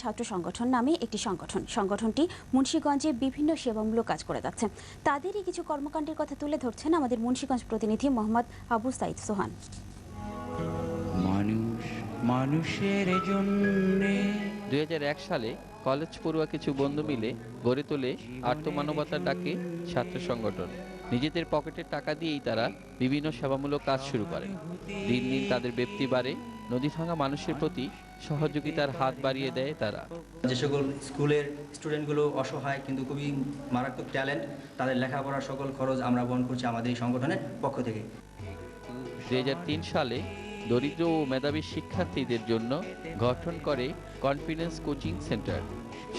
ছাত্র সংগঠন নামে একটি সংগঠনটি মুন্সিগঞ্জে বিভিন্ন সেবামূলক কাজ করে যাচ্ছে। তাদেরই কিছু কর্মকাণ্ডের কথা তুলে ধরছেন আমাদের মুন্সিগঞ্জ প্রতিনিধি মোহাম্মদ আবু সাইদ সোহান। মানুষ মানুষের জন্য 2001 সালে কলেজ পড়ুয়া কিছু বন্ধু মিলে গড়ে তোলে আর্তমানবতার ডাকে ছাত্র সংগঠন। নিজেদের পকেটের টাকা দিয়েই তারা বিভিন্ন সেবামূলক কাজ শুরু করে। দিন দিন তাদের ব্যাপ্তি বাড়ে, নদী ভাঙা মানুষের প্রতি সহযোগিতার হাত বাড়িয়ে দেয় তারা। যে সকল স্কুলের স্টুডেন্টগুলো অসহায় কিন্তু খুবই মারাত্মক ট্যালেন্ট, তাদের লেখাপড়ার সকল খরচ আমরা বহন করছি আমাদের এই সংগঠনের পক্ষ থেকে। 2003 সালে দরিদ্র ও মেধাবী শিক্ষার্থীদের জন্য গঠন করে কনফিডেন্স কোচিং সেন্টার।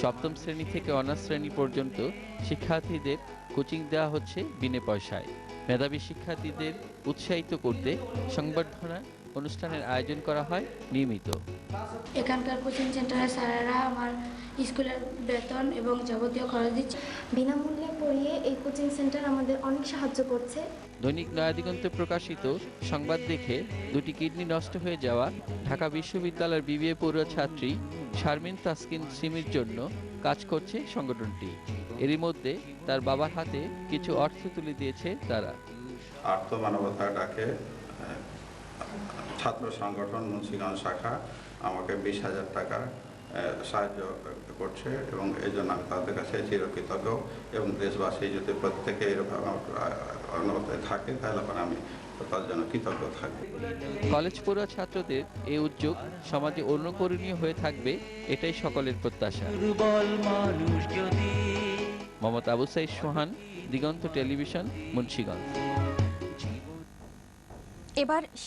সপ্তম শ্রেণী থেকে অনার্স শ্রেণী পর্যন্ত শিক্ষার্থীদের কোচিং দেওয়া হচ্ছে বিনা পয়সায়। মেধাবী শিক্ষার্থীদের উৎসাহিত করতে সংবর্ধনা অনুষ্ঠানের আয়োজন করা হয় নিয়মিত। এখানকার কোচিং সেন্টারের স্যারেরা আমার স্কুলের বেতন এবং যাবতীয় খরচ দিচ্ছে। বিনামূল্যে পড়িয়ে এই কোচিং সেন্টার আমাদের অনেক সাহায্য করছে। দৈনিক নয়াদিগন্তে প্রকাশিত সংবাদ দেখে দুটি কিডনি নষ্ট হয়ে যাওয়া ঢাকা বিশ্ববিদ্যালয়ের বিবিএ পড়ুয়া ছাত্রী শারমিন তাসকিন সিমির জন্য কাজ করছে সংগঠনটি। এরই মধ্যে তার বাবার হাতে কিছু অর্থ তুলে দিয়েছে তারা। আর্তমানবতার ডাকে ছাত্র সংগঠন মুন্সিগঞ্জ শাখা আমাকে 20,000 টাকা সাহায্য করছে এবং এই জন্য আমি তাদের কাছে চিরকৃতজ্ঞ এবং দেশবাসী যদি প্রত্যেকে এরকম অনুভূতি থাকে তাহলে আমি তার জন্য কৃতজ্ঞ থাকব। কলেজ পড়ুয়া ছাত্রদের এই উদ্যোগ সমাজে অনুকরণীয় হয়ে থাকবে, এটাই সকলের প্রত্যাশা। মোহাম্মদ আবু সাইদ সোহান, দিগন্ত টেলিভিশন, মুন্সিগঞ্জ। এবার